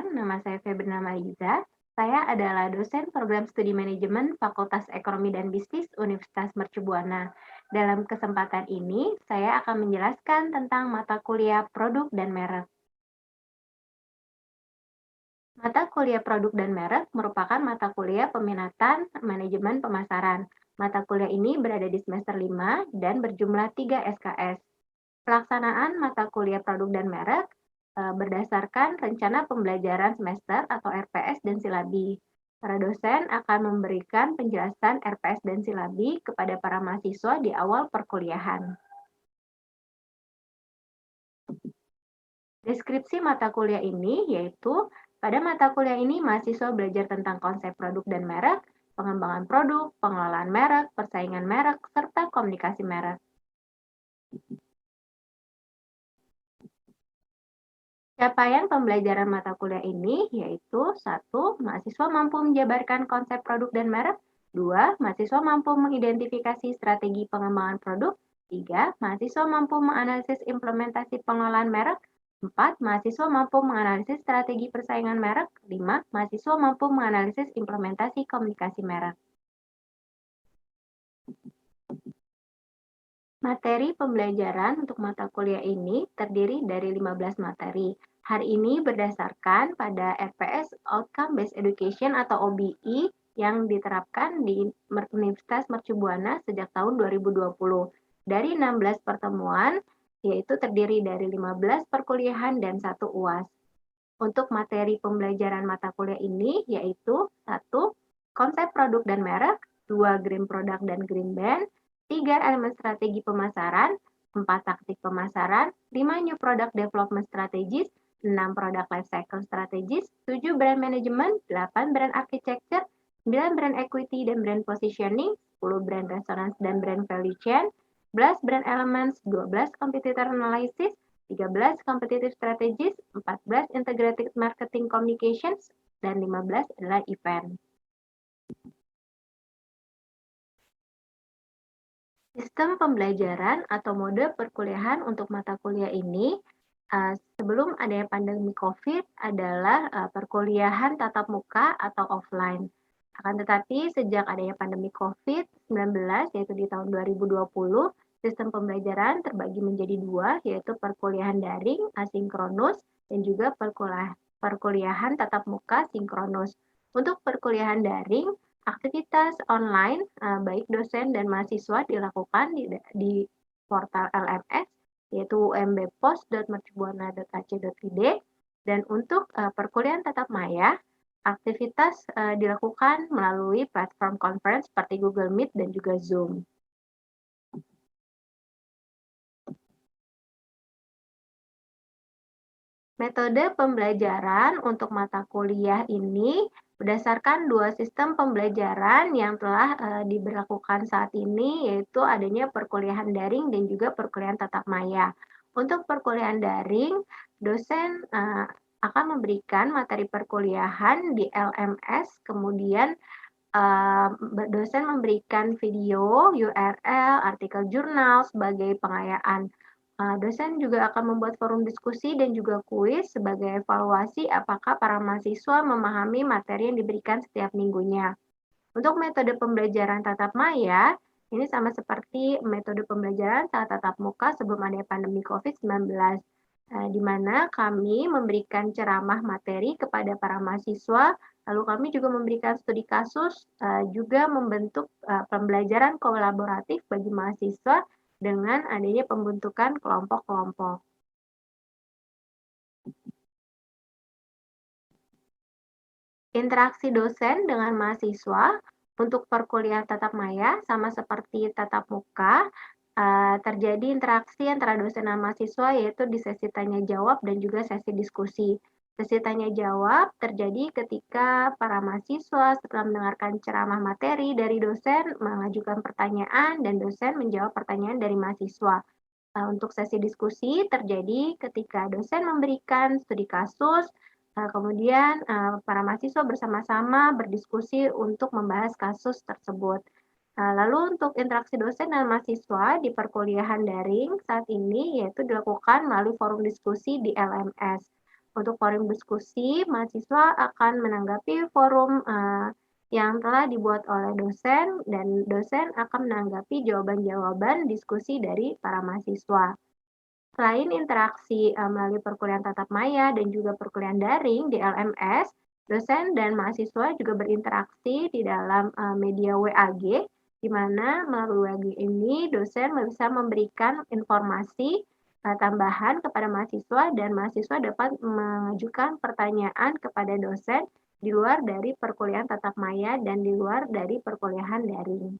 Perkenalkan, nama saya Febriana Mariza. Saya adalah dosen program studi manajemen Fakultas Ekonomi dan Bisnis Universitas Mercu Buana. Dalam kesempatan ini, saya akan menjelaskan tentang mata kuliah produk dan merek. Mata kuliah produk dan merek merupakan mata kuliah peminatan manajemen pemasaran. Mata kuliah ini berada di semester 5 dan berjumlah 3 SKS. Pelaksanaan mata kuliah produk dan merek berdasarkan rencana pembelajaran semester atau RPS dan silabi. Para dosen akan memberikan penjelasan RPS dan silabi kepada para mahasiswa di awal perkuliahan. Deskripsi mata kuliah ini yaitu pada mata kuliah ini mahasiswa belajar tentang konsep produk dan merek, pengembangan produk, pengelolaan merek, persaingan merek, serta komunikasi merek. Capaian pembelajaran mata kuliah ini yaitu 1. Mahasiswa mampu menjabarkan konsep produk dan merek. 2. Mahasiswa mampu mengidentifikasi strategi pengembangan produk. 3. Mahasiswa mampu menganalisis implementasi pengelolaan merek. 4. Mahasiswa mampu menganalisis strategi persaingan merek. 5. Mahasiswa mampu menganalisis implementasi komunikasi merek. Materi pembelajaran untuk mata kuliah ini terdiri dari 15 materi. Hari ini berdasarkan pada RPS Outcome Based Education atau OBE yang diterapkan di Universitas Mercu Buana sejak tahun 2020. Dari 16 pertemuan, yaitu terdiri dari 15 perkuliahan dan 1 UAS. Untuk materi pembelajaran mata kuliah ini yaitu 1. Konsep produk dan merek, 2. Green product dan green band, 3. Elemen strategi pemasaran, 4. Taktik pemasaran, 5. New product development strategies, 6. Product life cycle strategies, 7. Brand management, 8. Brand architecture, 9. Brand equity dan brand positioning, 10. Brand resonance dan brand value chain, 11. Brand elements, 12. Competitor analysis, 13 competitive strategies, 14 integrated marketing communications, dan 15 adalah event. Sistem pembelajaran atau mode perkuliahan untuk mata kuliah ini sebelum adanya pandemi COVID adalah perkuliahan tatap muka atau offline. Akan tetapi sejak adanya pandemi COVID-19 yaitu di tahun 2020, sistem pembelajaran terbagi menjadi dua, yaitu perkuliahan daring asinkronus dan juga perkuliahan tatap muka sinkronus. Untuk perkuliahan daring, aktivitas online baik dosen dan mahasiswa dilakukan di portal LMS yaitu umbpos.mercubuana.ac.id, dan untuk perkuliahan tatap maya, aktivitas dilakukan melalui platform conference seperti Google Meet dan juga Zoom. Metode pembelajaran untuk mata kuliah ini berdasarkan dua sistem pembelajaran yang telah diberlakukan saat ini, yaitu adanya perkuliahan daring dan juga perkuliahan tatap maya. Untuk perkuliahan daring, dosen akan memberikan materi perkuliahan di LMS, kemudian dosen memberikan video, URL, artikel jurnal sebagai pengayaan. Dosen juga akan membuat forum diskusi dan juga kuis sebagai evaluasi apakah para mahasiswa memahami materi yang diberikan setiap minggunya. Untuk metode pembelajaran tatap maya, ini sama seperti metode pembelajaran saat tatap muka sebelum adanya pandemi COVID-19, di mana kami memberikan ceramah materi kepada para mahasiswa, lalu kami juga memberikan studi kasus, juga membentuk pembelajaran kolaboratif bagi mahasiswa dengan adanya pembentukan kelompok-kelompok. Interaksi dosen dengan mahasiswa untuk perkuliahan tatap maya sama seperti tatap muka, terjadi interaksi antara dosen dan mahasiswa yaitu di sesi tanya jawab dan juga sesi diskusi. Sesi tanya jawab terjadi ketika para mahasiswa setelah mendengarkan ceramah materi dari dosen mengajukan pertanyaan dan dosen menjawab pertanyaan dari mahasiswa. Untuk sesi diskusi terjadi ketika dosen memberikan studi kasus, kemudian para mahasiswa bersama-sama berdiskusi untuk membahas kasus tersebut. Lalu untuk interaksi dosen dan mahasiswa di perkuliahan daring saat ini yaitu dilakukan melalui forum diskusi di LMS. Untuk forum diskusi, mahasiswa akan menanggapi forum yang telah dibuat oleh dosen, dan dosen akan menanggapi jawaban-jawaban diskusi dari para mahasiswa. Selain interaksi melalui perkuliahan tatap maya dan juga perkuliahan daring di LMS, dosen dan mahasiswa juga berinteraksi di dalam media WAG, di mana melalui WAG ini dosen bisa memberikan informasi tambahan kepada mahasiswa, dan mahasiswa dapat mengajukan pertanyaan kepada dosen di luar dari perkuliahan tatap maya dan di luar dari perkuliahan daring.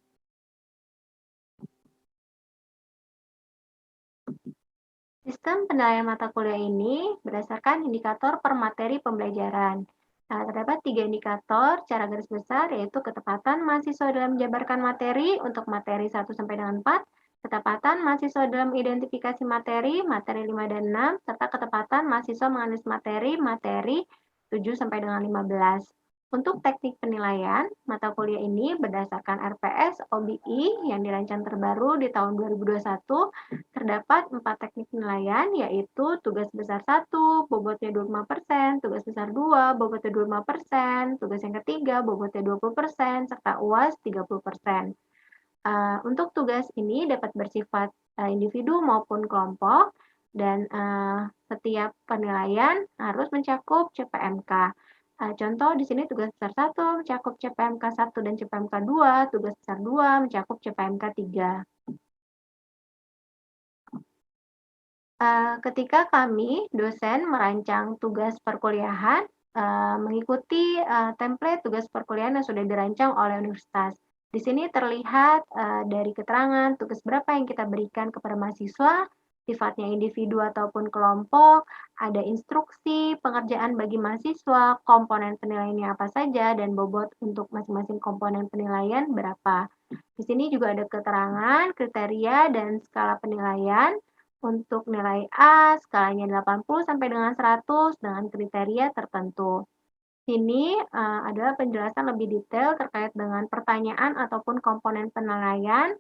Sistem penilaian mata kuliah ini berdasarkan indikator per materi pembelajaran. Nah, terdapat 3 indikator secara garis besar, yaitu ketepatan mahasiswa dalam menjabarkan materi untuk materi 1 sampai dengan 4, ketepatan mahasiswa dalam identifikasi materi, materi 5 dan 6, serta ketepatan mahasiswa menganalisis materi 7 sampai dengan 15. Untuk teknik penilaian, mata kuliah ini berdasarkan RPS OBI yang dirancang terbaru di tahun 2021, terdapat 4 teknik penilaian, yaitu tugas besar 1, bobotnya 25%, tugas besar 2, bobotnya 25%, tugas yang ketiga, bobotnya 20%, serta UAS 30%. Untuk tugas ini dapat bersifat individu maupun kelompok, dan setiap penilaian harus mencakup CPMK. Contoh di sini tugas besar 1 mencakup CPMK 1 dan CPMK 2, tugas besar 2 mencakup CPMK 3. Ketika kami, dosen, merancang tugas perkuliahan, mengikuti template tugas perkuliahan yang sudah dirancang oleh universitas. Di sini terlihat dari keterangan tugas berapa yang kita berikan kepada mahasiswa, sifatnya individu ataupun kelompok, ada instruksi pengerjaan bagi mahasiswa, komponen penilaiannya apa saja, dan bobot untuk masing-masing komponen penilaian berapa. Di sini juga ada keterangan, kriteria, dan skala penilaian. Untuk nilai A, skalanya 80 sampai dengan 100 dengan kriteria tertentu. Ini adalah penjelasan lebih detail terkait dengan pertanyaan ataupun komponen penilaian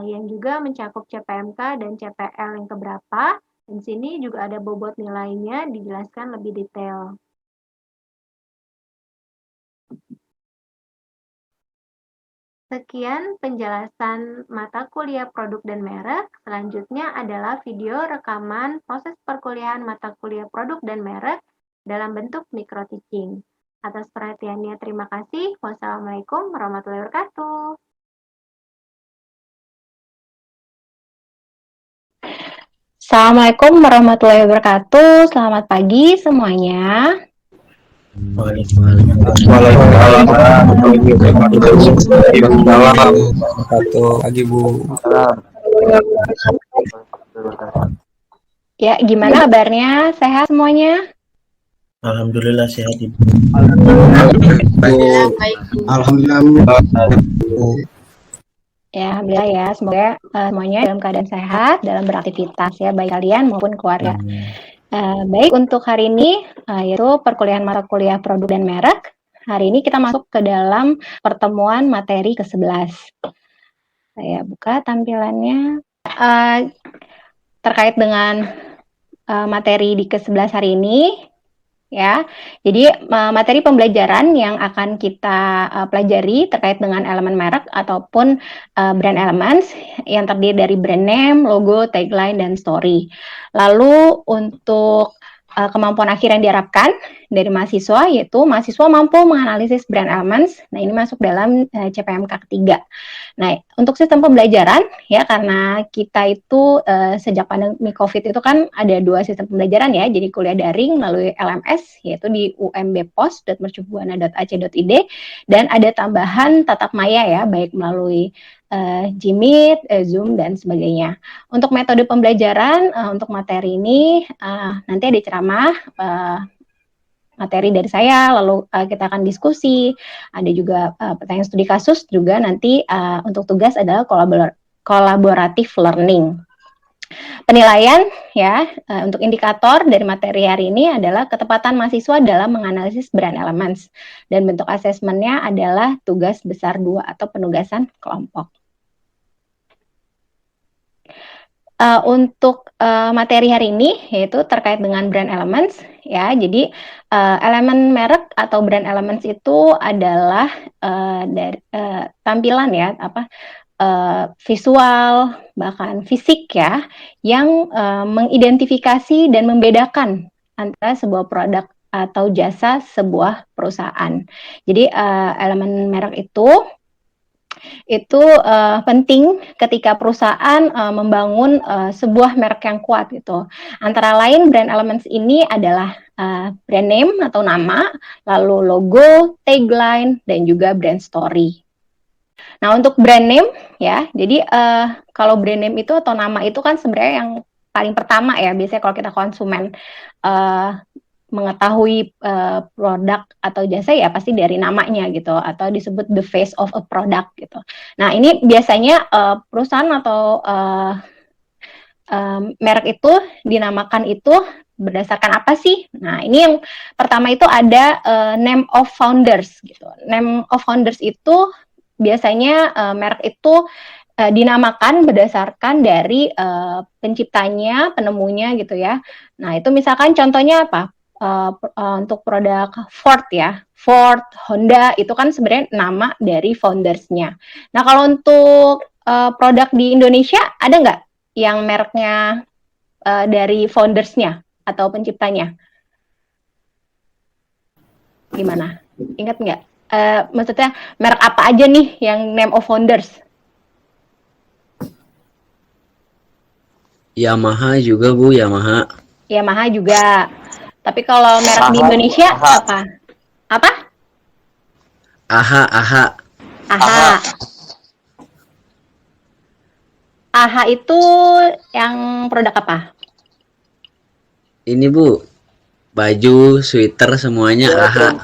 yang juga mencakup CPMK dan CPL yang keberapa. Di sini juga ada bobot nilainya dijelaskan lebih detail. Sekian penjelasan mata kuliah produk dan merek. Selanjutnya adalah video rekaman proses perkuliahan mata kuliah produk dan merek dalam bentuk micro teaching. Atas perhatiannya terima kasih. Wassalamualaikum warahmatullahi wabarakatuh. Assalamualaikum warahmatullahi wabarakatuh. Selamat pagi semuanya. Pagi Bu. Ya, gimana kabarnya? Sehat semuanya? Alhamdulillah sehat Ibu. Alhamdulillah. Ya, alhamdulillah ya. Semoga semuanya dalam keadaan sehat, dalam beraktivitas ya, baik kalian maupun keluarga. Baik, untuk hari ini yaitu perkuliahan mata kuliah produk dan merek. Hari ini kita masuk ke dalam pertemuan materi ke-11. Saya buka tampilannya. Terkait dengan materi di ke-11 hari ini, ya. Jadi materi pembelajaran yang akan kita pelajari terkait dengan elemen merek ataupun brand elements yang terdiri dari brand name, logo, tagline, dan story. Lalu untuk kemampuan akhir yang diharapkan dari mahasiswa, yaitu mahasiswa mampu menganalisis brand elements. Nah, ini masuk dalam CPMK ketiga. Nah, untuk sistem pembelajaran, ya, karena kita itu sejak pandemi COVID itu kan ada 2 sistem pembelajaran ya, jadi kuliah daring melalui LMS, yaitu di umbpos.mercubuana.ac.id, dan ada tambahan tatap maya ya, baik melalui Jmeet, Zoom, dan sebagainya. Untuk metode pembelajaran, untuk materi ini, nanti ada ceramah, materi dari saya, lalu kita akan diskusi, ada juga pertanyaan studi kasus, juga nanti untuk tugas adalah kolaboratif learning. Penilaian ya, untuk indikator dari materi hari ini adalah ketepatan mahasiswa dalam menganalisis brand elements, dan bentuk asesmennya adalah tugas besar 2 atau penugasan kelompok. Untuk materi hari ini yaitu terkait dengan brand elements ya. Jadi elemen merek atau brand elements itu adalah dari tampilan ya, visual bahkan fisik ya, yang mengidentifikasi dan membedakan antara sebuah produk atau jasa sebuah perusahaan. Jadi elemen merek itu penting ketika perusahaan membangun sebuah merek yang kuat gitu. Antara lain brand elements ini adalah brand name atau nama, lalu logo, tagline, dan juga brand story. Nah, untuk brand name ya, jadi kalau brand name itu atau nama itu kan sebenarnya yang paling pertama ya, biasanya kalau kita konsumen mengetahui produk atau jasa ya pasti dari namanya gitu, atau disebut the face of a product gitu. Nah, ini biasanya perusahaan atau merek itu dinamakan itu berdasarkan apa sih? Nah, ini yang pertama itu ada name of founders gitu. Name of founders itu biasanya merek itu dinamakan berdasarkan dari penciptanya, penemunya gitu ya. Nah, itu misalkan contohnya apa? Untuk produk Ford ya, Ford, Honda itu kan sebenarnya nama dari foundersnya. Nah, kalau untuk produk di Indonesia ada nggak yang mereknya dari foundersnya atau penciptanya? Gimana? Ingat nggak? Maksudnya merek apa aja nih yang name of founders? Yamaha juga Bu, Yamaha. Yamaha juga. Tapi kalau merek di Indonesia apa? Apa? AHA. AHA itu yang produk apa? Ini Bu, baju, sweater semuanya AHA.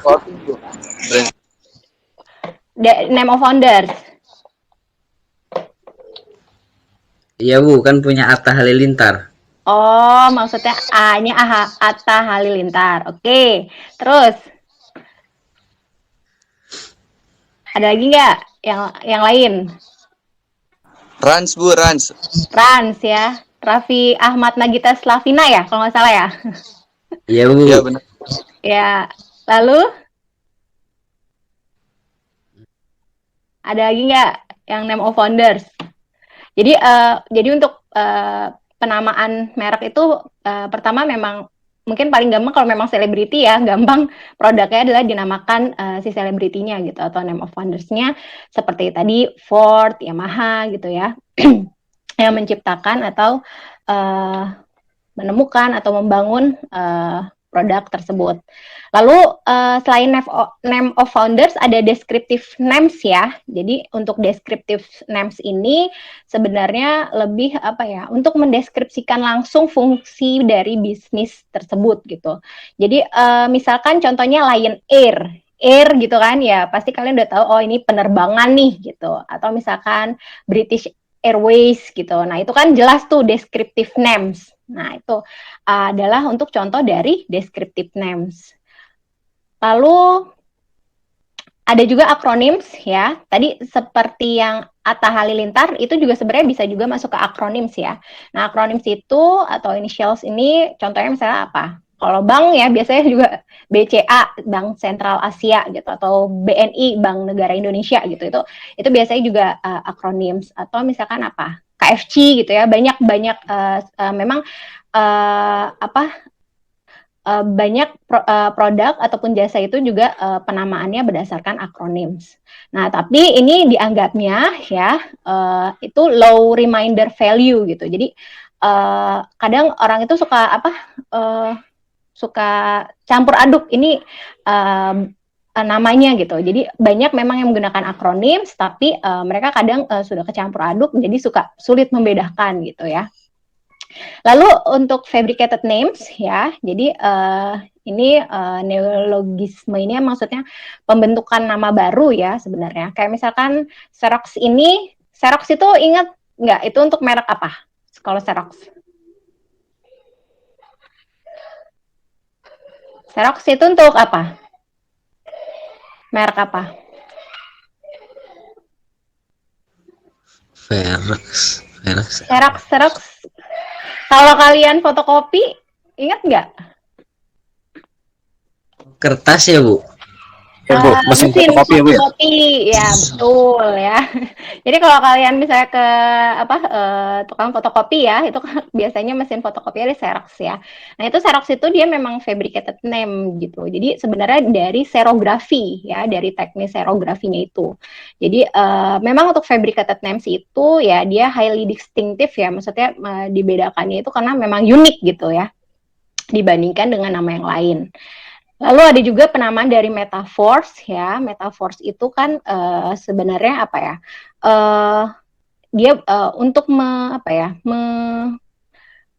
Name of founders. Iya Bu, kan punya Atta Halilintar. Oh, maksudnya A-nya Atta Halilintar. Oke, terus ada lagi nggak yang lain? Rans Bu, Rans ya. Raffi Ahmad Nagita Slavina ya, kalau nggak salah ya. Iya Bu. Iya benar. Ya, lalu ada lagi nggak yang name of founders? Jadi untuk penamaan merek itu pertama memang mungkin paling gampang kalau memang selebriti ya, gampang produknya adalah dinamakan si selebritinya gitu atau name of founders-nya seperti tadi Ford, Yamaha gitu ya. Yang menciptakan atau menemukan atau membangun produk tersebut. Lalu selain name of founders ada descriptive names ya. Jadi untuk descriptive names ini sebenarnya lebih untuk mendeskripsikan langsung fungsi dari bisnis tersebut gitu. Jadi misalkan contohnya Lion Air gitu kan ya, pasti kalian udah tahu oh ini penerbangan nih gitu. Atau misalkan British Airways gitu. Nah, itu kan jelas tuh descriptive names. Nah, itu adalah untuk contoh dari descriptive names. Lalu ada juga acronyms ya. Tadi seperti yang Atta Halilintar itu juga sebenarnya bisa juga masuk ke acronyms ya. Nah, acronyms itu atau initials ini contohnya misalnya apa? Kalau bank ya biasanya juga BCA, Bank Sentral Asia gitu, atau BNI, Bank Negara Indonesia gitu. Itu biasanya juga acronyms. Atau misalkan apa? KFC gitu ya. Banyak memang banyak produk ataupun jasa itu juga penamaannya berdasarkan acronyms. Nah, tapi ini dianggapnya ya itu low reminder value gitu. Jadi kadang orang itu suka campur aduk ini namanya gitu. Jadi banyak memang yang menggunakan acronyms, tapi mereka kadang sudah kecampur aduk, jadi suka sulit membedakan gitu ya. Lalu untuk fabricated names ya, jadi ini neologisme ini maksudnya pembentukan nama baru ya sebenarnya. Kayak misalkan Xerox itu ingat nggak itu untuk merek apa? Kalau Xerox itu untuk apa? Merek apa? Xerox. Kalau kalian fotokopi, ingat nggak? Kertas ya, Bu? Ya Bu, mesin fotokopi ya Bu ya? Fotokopi, ya betul ya. Jadi kalau kalian misalnya ke tukang fotokopi ya, itu kan biasanya mesin fotokopi ada Xerox ya. Nah itu Xerox itu dia memang fabricated name gitu. Jadi sebenarnya dari serografi ya, dari teknis serografinya itu. Jadi memang untuk fabricated names itu ya dia highly distinctive ya, maksudnya dibedakannya itu karena memang unik gitu ya, dibandingkan dengan nama yang lain. Lalu ada juga penamaan dari metaphors ya. Metaphors itu kan sebenarnya apa ya? Dia untuk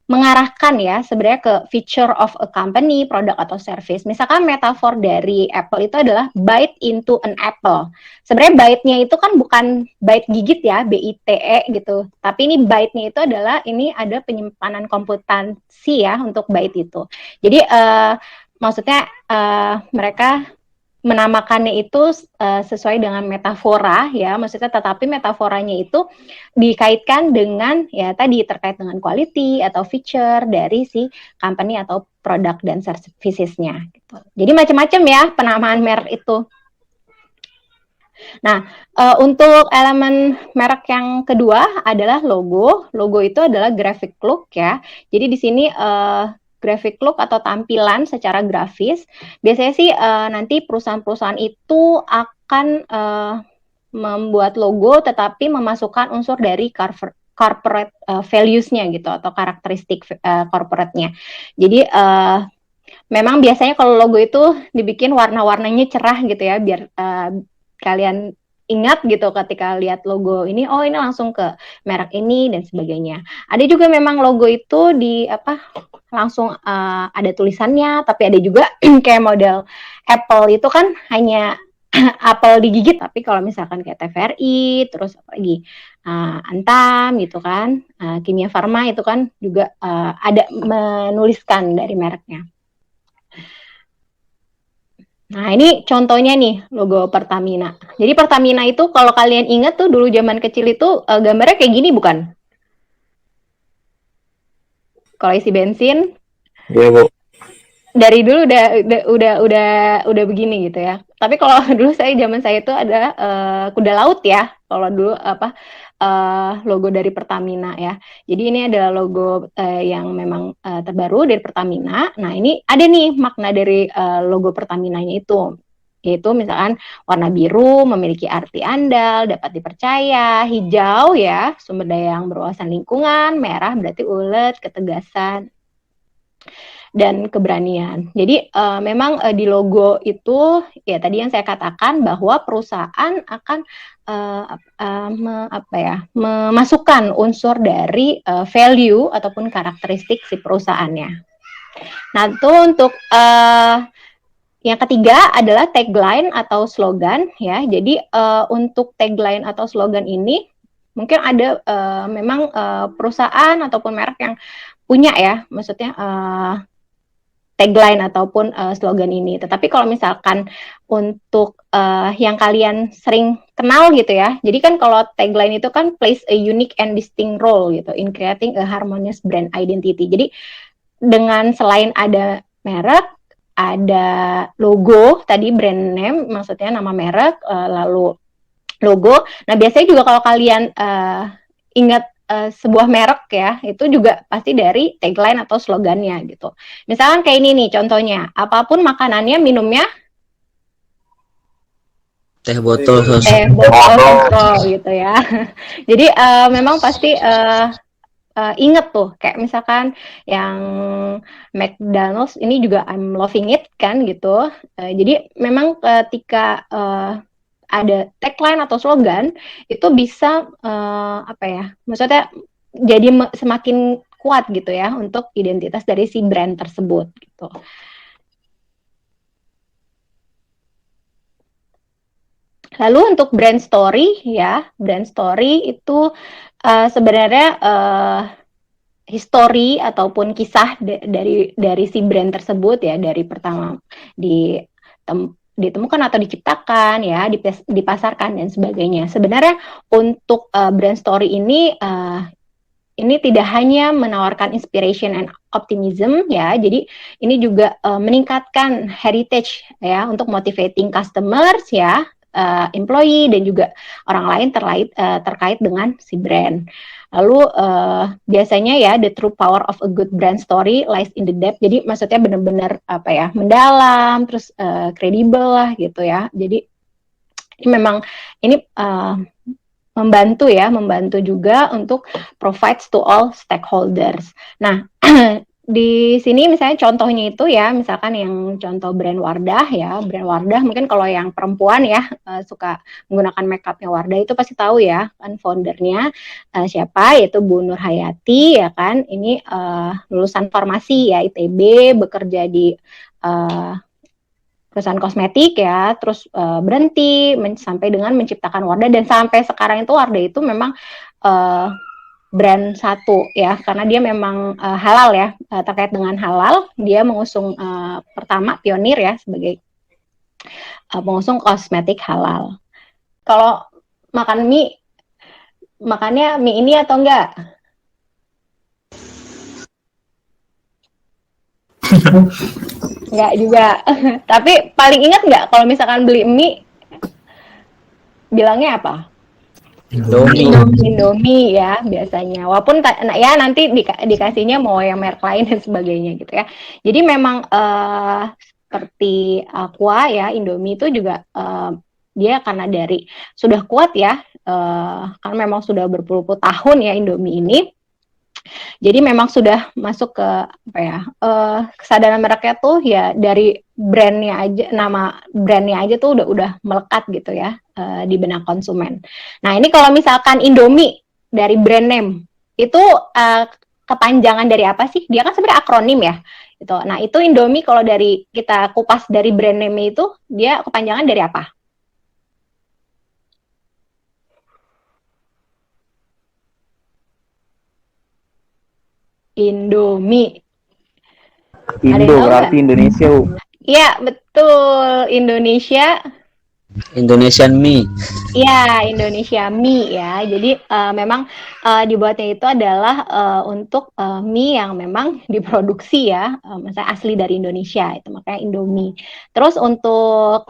mengarahkan ya sebenarnya ke feature of a company, produk atau service. Misalkan metafor dari Apple itu adalah bite into an apple. Sebenarnya bite-nya itu kan bukan bite gigit ya, BITE gitu. Tapi ini bite-nya itu adalah ini ada penyimpanan komputansi ya untuk bite itu. Jadi maksudnya mereka menamakannya itu sesuai dengan metafora ya, maksudnya tetapi metaforanya itu dikaitkan dengan ya tadi terkait dengan quality atau feature dari si company atau produk dan services-nya gitu. Jadi macam-macam ya penamaan merek itu. Nah, untuk elemen merek yang kedua adalah logo. Logo itu adalah graphic look ya. Jadi di sini graphic look atau tampilan secara grafis, biasanya sih nanti perusahaan-perusahaan itu akan membuat logo tetapi memasukkan unsur dari corporate values-nya gitu atau karakteristik corporate-nya. Jadi memang biasanya kalau logo itu dibikin warna-warnanya cerah gitu ya biar kalian ingat gitu ketika lihat logo ini, oh ini langsung ke merek ini dan sebagainya. Ada juga memang logo itu langsung ada tulisannya, tapi ada juga kayak model Apple itu kan hanya apel digigit, tapi kalau misalkan kayak TVRI, terus apa lagi Antam gitu kan, Kimia Farma itu kan juga ada menuliskan dari mereknya. Nah ini contohnya nih logo Pertamina. Jadi Pertamina itu kalau kalian ingat tuh dulu zaman kecil itu gambarnya kayak gini bukan? Kalau isi bensin, Iya Bu. dari dulu udah begini gitu ya. Tapi kalau dulu zaman saya itu ada kuda laut ya. Kalau dulu logo dari Pertamina ya. Jadi ini adalah logo yang memang terbaru dari Pertamina. Nah ini ada nih makna dari logo Pertaminanya itu. Yaitu misalkan warna biru memiliki arti andal, dapat dipercaya, hijau ya sumber daya yang berwawasan lingkungan, merah berarti ulet, ketegasan dan keberanian. Jadi memang di logo itu ya tadi yang saya katakan bahwa perusahaan akan memasukkan unsur dari value ataupun karakteristik si perusahaannya. Nah itu untuk yang ketiga adalah tagline atau slogan ya. Jadi untuk tagline atau slogan ini mungkin ada memang perusahaan ataupun merek yang punya ya, maksudnya tagline ataupun slogan ini. Tetapi kalau misalkan untuk yang kalian sering kenal gitu ya, jadi kan kalau tagline itu kan plays a unique and distinct role gitu in creating a harmonious brand identity. Jadi dengan selain ada merek, ada logo, tadi brand name, maksudnya nama merek, lalu logo. Nah biasanya juga kalau kalian ingat sebuah merek ya, itu juga pasti dari tagline atau slogannya gitu. Misalkan kayak ini nih contohnya, apapun makanannya, minumnya Teh botol botol gitu ya. Jadi memang pasti inget tuh, kayak misalkan yang McDonald's ini juga I'm loving it kan gitu. Jadi memang ketika ada tagline atau slogan itu bisa maksudnya jadi semakin kuat gitu ya untuk identitas dari si brand tersebut gitu. Lalu untuk brand story ya, brand story itu sebenarnya history ataupun kisah dari si brand tersebut ya, dari pertama ditemukan atau diciptakan ya, dipasarkan dan sebagainya. Sebenarnya untuk brand story ini ini tidak hanya menawarkan inspiration and optimism ya, jadi ini juga meningkatkan heritage ya untuk motivating customers ya, employee dan juga orang lain terkait dengan si brand. Lalu biasanya ya the true power of a good brand story lies in the depth. Jadi maksudnya benar-benar apa ya, mendalam, terus kredibel lah gitu ya. Jadi ini memang ini membantu juga untuk provides to all stakeholders. Nah, di sini misalnya contohnya itu ya, misalkan yang contoh brand Wardah ya, brand Wardah mungkin kalau yang perempuan ya suka menggunakan makeupnya Wardah itu pasti tahu ya, kan foundernya siapa, yaitu Bu Nur Hayati ya kan, ini lulusan farmasi ya ITB, bekerja di perusahaan kosmetik ya, terus berhenti sampai dengan menciptakan Wardah, dan sampai sekarang itu Wardah itu memang brand satu ya, karena dia memang halal ya, terkait dengan halal dia mengusung pertama pionir ya sebagai pengusung kosmetik halal. Kalau makan mie, makannya mie ini atau enggak? Enggak juga. Tapi paling ingat nggak kalau misalkan beli mie bilangnya apa? Indomie ya biasanya. Walaupun ya nanti dikasihnya mau yang merek lain dan sebagainya gitu ya. Jadi memang seperti Aqua ya, Indomie itu juga dia karena dari sudah kuat ya, karena memang sudah berpuluh-puluh tahun ya Indomie ini. Jadi memang sudah masuk ke apa ya, kesadaran mereknya tuh ya dari brandnya aja, nama brandnya aja tuh udah melekat gitu ya di benak konsumen. Nah ini kalau misalkan Indomie dari brand name itu kepanjangan dari apa sih? Dia kan sebenarnya akronim ya. Gitu. Nah itu Indomie kalau dari kita kupas dari brand name itu dia kepanjangan dari apa? Indomie. Indo berarti Indonesia, Bu. Iya, betul. Indonesian mie. Iya, Indonesia mie ya. Jadi memang dibuatnya itu adalah untuk mie yang memang diproduksi ya, misalnya asli dari Indonesia, itu makanya Indomie. Terus untuk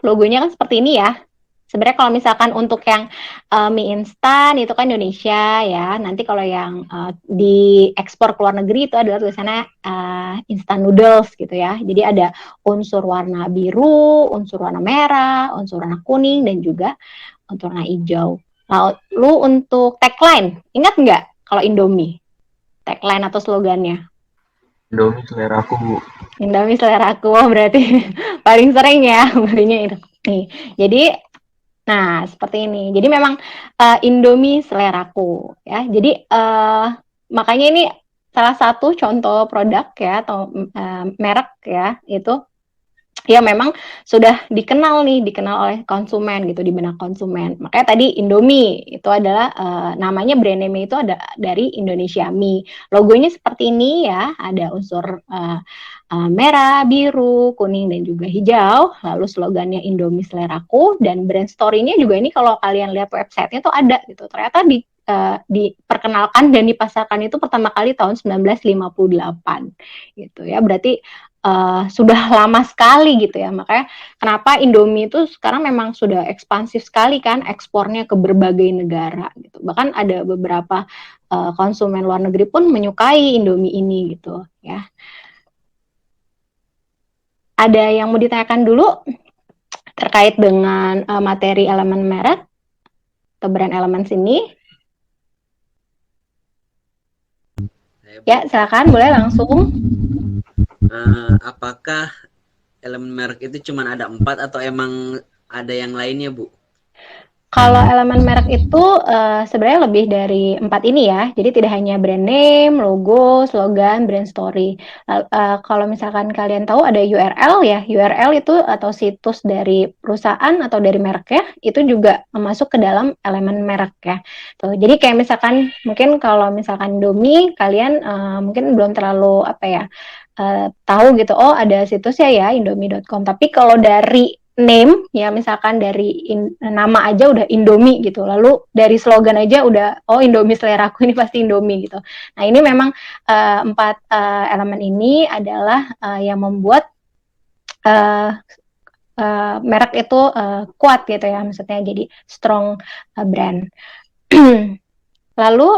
logonya kan seperti ini ya. Sebenarnya kalau misalkan untuk yang mie instan itu kan Indonesia ya. Nanti kalau yang diekspor ke luar negeri itu adalah tulisannya instant noodles gitu ya. Jadi ada unsur warna biru, unsur warna merah, unsur warna kuning, dan juga unsur warna hijau. Lalu untuk tagline, ingat nggak kalau Indomie? Tagline atau slogannya? Indomie selera aku, Bu. Indomie selera aku, berarti paling sering ya belinya itu. Nih, jadi nah, seperti ini. Jadi memang Indomie seleraku ya. Jadi makanya ini salah satu contoh produk ya atau merek ya itu ya memang sudah dikenal oleh konsumen gitu, di benak konsumen. Makanya tadi Indomie itu adalah namanya brand name itu ada dari Indonesia Mie. Logonya seperti ini ya, ada unsur merah, biru, kuning, dan juga hijau. Lalu slogannya Indomie seleraku, dan brand story-nya juga ini kalau kalian lihat website-nya tuh ada gitu. Ternyata diperkenalkan dan dipasarkan itu pertama kali tahun 1958 gitu ya. Berarti sudah lama sekali gitu ya. Makanya kenapa Indomie itu sekarang memang sudah ekspansif sekali kan ekspornya ke berbagai negara gitu. Bahkan ada beberapa konsumen luar negeri pun menyukai Indomie ini gitu ya. Ada yang mau ditanyakan dulu terkait dengan materi elemen merek atau brand elemen sini? Ya, silakan boleh langsung. Apakah elemen merek itu cuma ada 4 atau emang ada yang lainnya, Bu? Kalau elemen merek itu sebenarnya lebih dari 4 ini ya. Jadi tidak hanya brand name, logo, slogan, brand story. Kalau misalkan kalian tahu ada URL ya. URL itu atau situs dari perusahaan atau dari mereknya itu juga masuk ke dalam elemen merek ya. Tuh, jadi kayak misalkan mungkin kalau misalkan Indomie kalian mungkin belum terlalu tahu gitu. Oh, ada situsnya ya indomie.com. Tapi kalau dari name ya, misalkan dari nama aja udah Indomie gitu, lalu dari slogan aja udah Indomie seleraku ini pasti Indomie gitu. Nah ini memang 4 elemen ini adalah yang membuat merek itu kuat gitu ya, maksudnya jadi strong brand. Lalu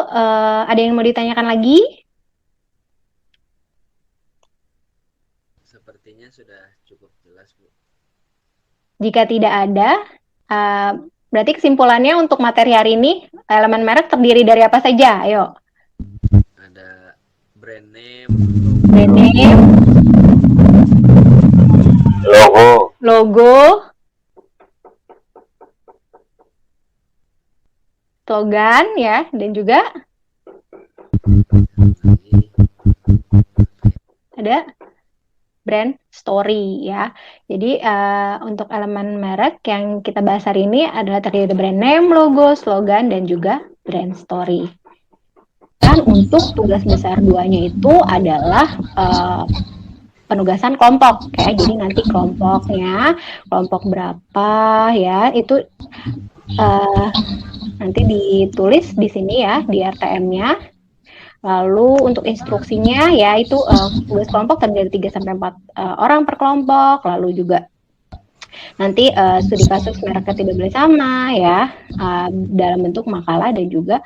ada yang mau ditanyakan lagi? Sepertinya sudah cukup jelas, Bu. Jika tidak ada, berarti kesimpulannya untuk materi hari ini, elemen merek terdiri dari apa saja? Ayo. Ada brand name, logo, slogan ya, dan juga ada brand story ya. Jadi untuk elemen merek yang kita bahas hari ini adalah terdiri dari brand name, logo, slogan, dan juga brand story. Dan untuk tugas besar 2-nya itu adalah penugasan kelompok ya. Jadi nanti kelompoknya, kelompok berapa ya, itu nanti ditulis di sini ya, di RTM-nya. Lalu untuk instruksinya ya itu tugas kelompok terdiri dari 3-4 orang per kelompok. Lalu juga nanti studi kasus mereknya tidak boleh sama ya, dalam bentuk makalah dan juga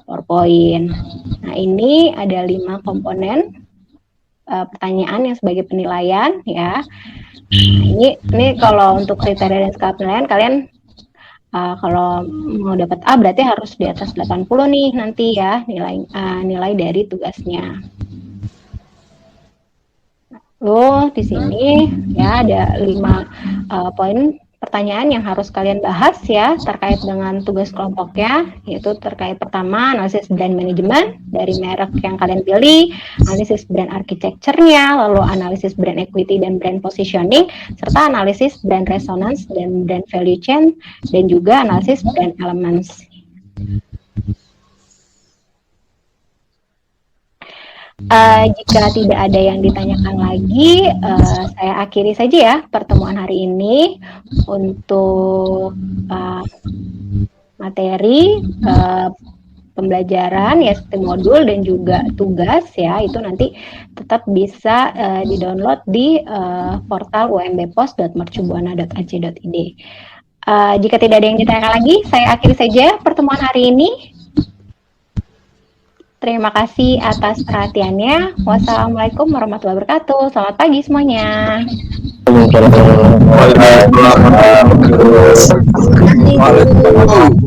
PowerPoint. Nah ini ada 5 komponen pertanyaan yang sebagai penilaian ya. Nah, ini kalau untuk kriteria dan skala penilaian kalian kalau mau dapat A berarti harus di atas 80 nih nanti ya nilai dari tugasnya. Lalu di sini ya ada 5 poin pertanyaan yang harus kalian bahas ya terkait dengan tugas kelompoknya, yaitu terkait pertama analisis brand management dari merek yang kalian pilih, analisis brand architecture-nya, lalu analisis brand equity dan brand positioning, serta analisis brand resonance dan brand value chain, dan juga analisis brand elements. Jika tidak ada yang ditanyakan lagi, saya akhiri saja ya pertemuan hari ini untuk materi pembelajaran ya seperti modul dan juga tugas ya, itu nanti tetap bisa di-download di portal umbpos.mercubuana.ac.id. Jika tidak ada yang ditanyakan lagi, saya akhiri saja pertemuan hari ini. Terima kasih atas perhatiannya. Wassalamualaikum warahmatullahi wabarakatuh. Selamat pagi semuanya. Waalaikumsalam.